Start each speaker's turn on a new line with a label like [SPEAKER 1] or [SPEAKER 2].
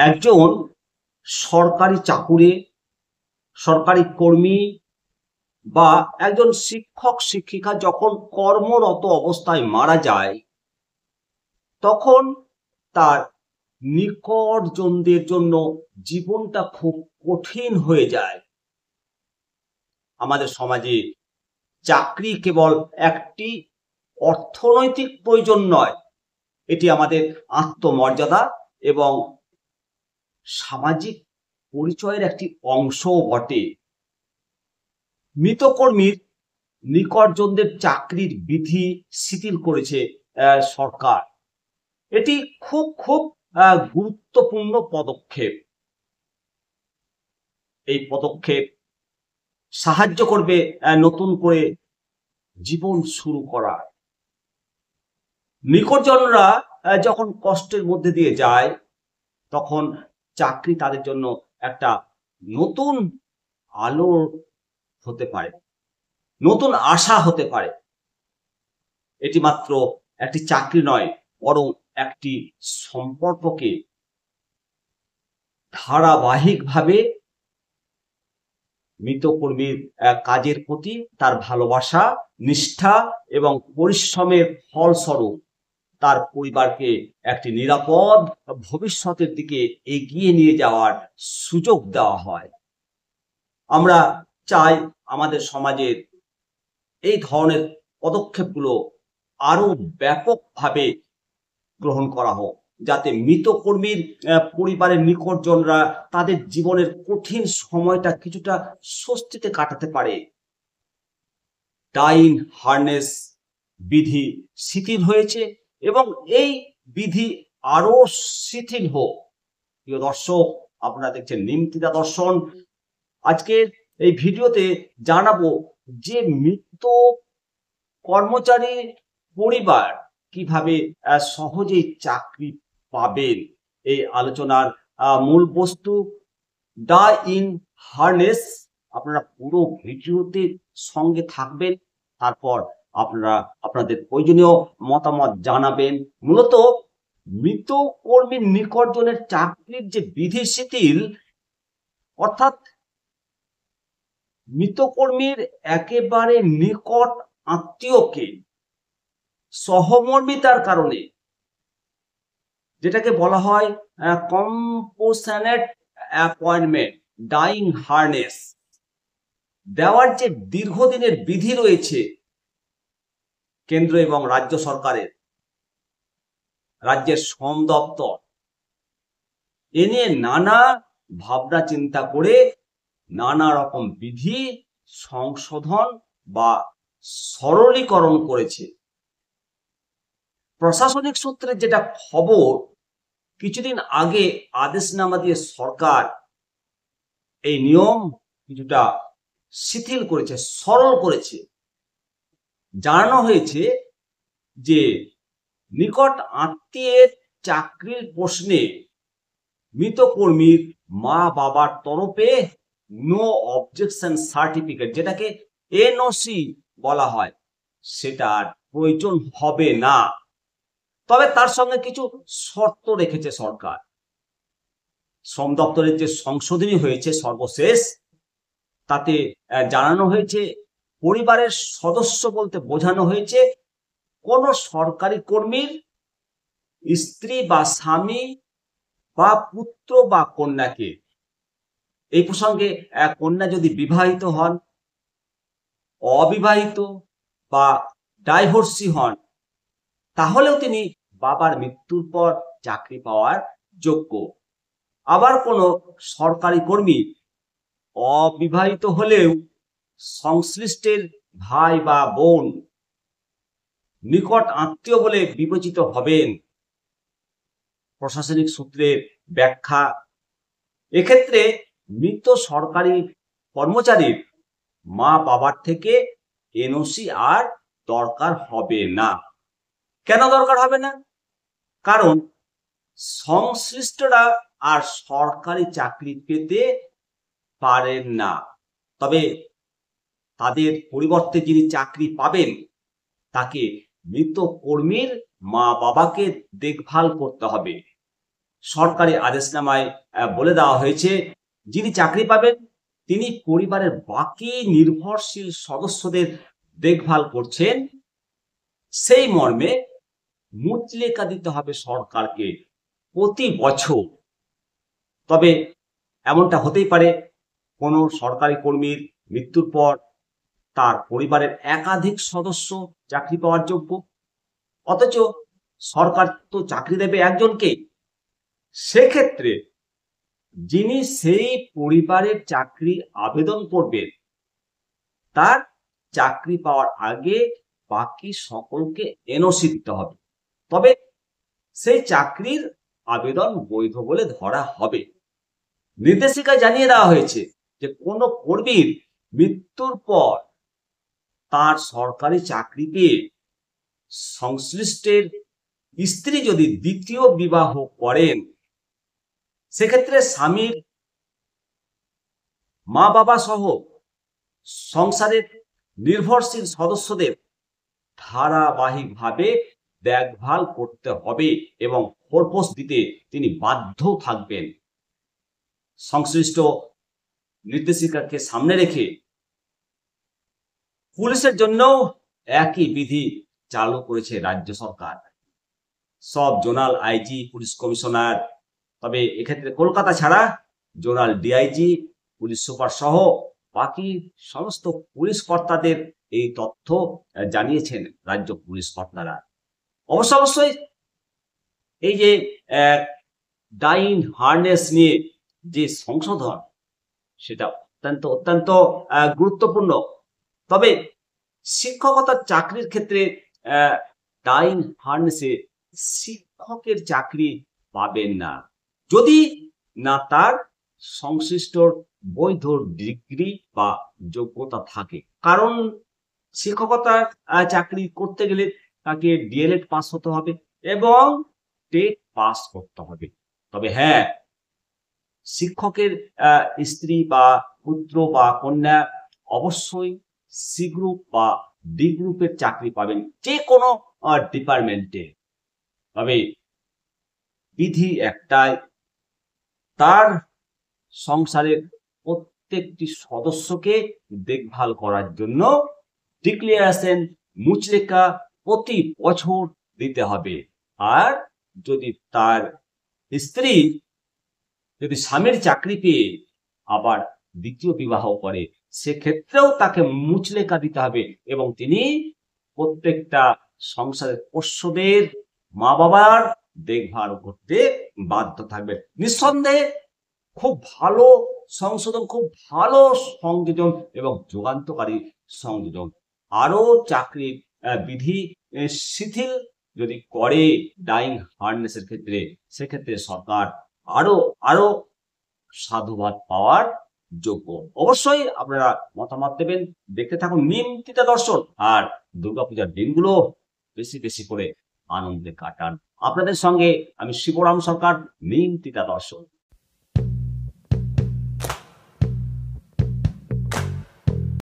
[SPEAKER 1] একজন সরকারি চাকুরে, সরকারি কর্মী বা একজন শিক্ষক শিক্ষিকা যখন কর্মরত অবস্থায় মারা যায়, তখন তার নিকটজনদের জন্য জীবনটা খুব কঠিন হয়ে যায়। আমাদের সমাজে চাকরি কেবল একটি অর্থনৈতিক প্রয়োজন নয়, এটি আমাদের আত্মমর্যাদা এবং সামাজিক পরিচয়ের একটি অংশও বটে। মৃতকর্মীর নিকটজনদের চাকরির বিধি শিথিল করেছে সরকার। এটি খুব খুব গুরুত্বপূর্ণ পদক্ষেপ। এই পদক্ষেপ সাহায্য করবে নতুন করে জীবন শুরু করা। নিকটজনরা যখন কষ্টের মধ্যে দিয়ে যায়, তখন চাকরি তাদের জন্য একটা নতুন আলো হতে পারে, নতুন আশা হতে পারে। এটি মাত্র একটি চাকরি নয়, বরং একটি সম্পর্ককে ধারাবাহিকভাবে মৃতকর্মীর কাজের প্রতি তার ভালোবাসা, নিষ্ঠা এবং পরিশ্রমের ফলস্বরূপ তার পরিবারকে একটি নিরাপদ ভবিষ্যতের দিকে এগিয়ে নিয়ে যাওয়ার সুযোগ দেওয়া হয়। আমরা চাই আমাদের সমাজের এই ধরনের পদক্ষেপগুলো আরো ব্যাপকভাবে গ্রহণ করা হোক, যাতে মৃতকর্মীর পরিবারের নিকটজনরা তাদের জীবনের কঠিন সময়টা কিছুটা স্বস্তিতে কাটাতে পারে। ডাইং হারনেস বিধি শিথিল হয়েছে এবং এই বিধি আরো শিথিল হোক। প্রিয় দর্শক, আপনারা দেখছেন নিমতিদা দর্শন। আজকের এই ভিডিওতে জানাবো যে মৃত কর্মচারী পরিবার কিভাবে সহজেই চাকরি পাবেন। এই আলোচনার মূল বস্তু ডাইং হারনেস। আপনারা পুরো ভিডিওতে সঙ্গে থাকবেন, তারপর আপনারা আপনাদের প্রয়োজনীয় মতামত জানাবেন। মূলত মৃত কর্মীর নিকটজনের চাকরির যে বিধি শিথিল, অর্থাৎ মৃতকর্মীর একেবারে নিকট আত্মীয়কে সহমর্মিতার কারণে, যেটাকে বলা হয় কম্পোসানেট অ্যাপয়েন্টমেন্ট, ডাইং হারনেস দেওয়ার যে দীর্ঘদিনের বিধি রয়েছে কেন্দ্র এবং রাজ্য সরকারের, রাজ্যের শ্রম দপ্তর এ নিয়ে নানা ভাবনা চিন্তা করে নানা রকম বিধি সংশোধন বা সরলীকরণ করেছে। প্রশাসনিক সূত্রে যেটা খবর, কিছুদিন আগে আদেশনামা দিয়ে সরকার এই নিয়ম কিছুটা শিথিল করেছে, সরল করেছে। জানানো হয়েছে যে নিকট আত্মীয়ের চাকরির প্রশ্নে মৃতকর্মীর মা বাবার তরফে নো অবজেকশন সার্টিফিকেট, যেটাকে এনওসি বলা হয়, সেটার প্রয়োজন হবে না। তবে তার সঙ্গে কিছু শর্ত রেখেছে সরকার। শ্রম দপ্তরের যে সংশোধনী হয়েছে সর্বশেষ, তাতে জানানো হয়েছে, পরিবারের সদস্য বলতে বোঝানো হয়েছে কোন সরকারি কর্মীর স্ত্রী বা স্বামী বা পুত্র বা কন্যাকে। এই প্রসঙ্গে কন্যা যদি বিবাহিত হন, অবিবাহিত বা ডাইভোর্সি হন, তাহলেও তিনি বাবার মৃত্যুর পর চাকরি পাওয়ার যোগ্য। আবার কোনো সরকারি কর্মী অবিবাহিত হলেও সংশ্লিষ্টের ভাই বা বোন নিকট আত্মীয় বলে বিবেচিত হবেন। প্রশাসনিক সূত্রের ব্যাখ্যা, এক্ষেত্রে মৃত সরকারি কর্মচারীর মা বাবার থেকে এনওসি আর দরকার হবে না। কেন দরকার হবে না? কারণ সংশ্লিষ্টরা আর সরকারি চাকরি পেতে পারেন না, তবে তাদের পরিবর্তে যিনি চাকরি পাবেন তাকে মৃত কর্মীর মা বাবাকে দেখভাল করতে হবে। সরকারি আদেশনামায় বলে দেওয়া হয়েছে, যিনি চাকরি পাবেন তিনি পরিবারের বাকি নির্ভরশীল সদস্যদের দেখভাল করছেন, সেই মর্মে মুচলেকা দিতে হবে সরকারকে প্রতি বছর। তবে এমনটা হতেই পারে কোনো সরকারি কর্মীর মৃত্যুর পর তার পরিবারের একাধিক সদস্য চাকরি পাওয়ার যোগ্য, অথচ সরকার তো চাকরি দেবে একজনকে। সেক্ষেত্রে যিনি সেই পরিবারের চাকরি আবেদন করবেন তার চাকরি পাওয়ার আগে বাকি সকলকে এনওসি দিতে হবে, তবে সেই চাকরির আবেদন বৈধ বলে ধরা হবে। নির্দেশিকায় জানিয়ে দেওয়া হয়েছে যে কোনো কর্মীর মৃত্যুর পর তার সরকারি চাকরি পেয়ে সংশ্লিষ্টের স্ত্রী যদি দ্বিতীয় বিবাহ করেন, সেক্ষেত্রে স্বামীর মা বাবা সহ সংসারের নির্ভরশীল সদস্যদের ধারাবাহিকভাবে দেখভাল করতে হবে এবং খোরপোশ দিতে তিনি বাধ্য থাকবেন। সংশ্লিষ্ট নির্দেশিকাকে সামনে রেখে পুলিশের জন্যও একই বিধি চালু করেছে রাজ্য সরকার। সব জোনাল আইজি, পুলিশ কমিশনার, তবে এক্ষেত্রে কলকাতা ছাড়া জোনাল ডিআইজি, পুলিশ সুপার সহ বাকি সমস্ত পুলিশ কর্তাদের এই তথ্য জানিয়েছেন রাজ্য পুলিশ কর্তারা। অবশ্যই এই যে ডাইং হার্নেস নিয়ে যে সংশোধন, সেটা অত্যন্ত গুরুত্বপূর্ণ। তবে শিক্ষকতার চাকরির ক্ষেত্রে ডাইং হার্নেসে শিক্ষকের চাকরি পাবেন না যদি না তার সংশ্লিষ্ট বৈধ ডিগ্রি বা যোগ্যতা থাকে। কারণ শিক্ষকতার চাকরি করতে গেলে তাকে ডিএলএড পাস হতে হবে এবং টেট পাস করতে হবে। তবে হ্যাঁ, শিক্ষকের স্ত্রী বা পুত্র বা কন্যা অবশ্যই সি গ্রুপ বা ডি গ্রুপের চাকরি পাবেন যে কোনো ডিপার্টমেন্টে। তবে বিধি একটাই, তার সংসারের প্রত্যেকটি সদস্যকে দেখভাল করার জন্য ডিক্লিয়ারেশন মুচলেকা প্রতি বছর দিতে হবে। আর যদি তার স্ত্রী যদি স্বামীর চাকরি পেয়ে আবার দ্বিতীয় বিবাহ করে, সেক্ষেত্রেও তাকে মুচলেকা দিতে হবে এবং তিনি প্রত্যেকটা সংসারের পোষ্যদের মা বাবার দেখভাল করতে বাধ্য থাকবে। নিঃসন্দেহে খুব ভালো সংশোধন, খুব ভালো সংযোজন এবং যুগান্তকারী সংযোজন। আরো চাকরির বিধি শিথিল যদি করে ডাইং হার্নেসের ক্ষেত্রে, সেক্ষেত্রে সরকার আরো সাধুবাদ পাওয়ার যোগ্য। অবশ্যই আপনারা মতামত দেবেন। দেখতে থাকুন নিমতিতা দর্শন, আর দুর্গাপূজার দিনগুলো বেশি বেশি করে আনন্দে কাটান। আপনাদের সঙ্গে আমি শিবরাম সরকার, নিমতিতা দর্শন।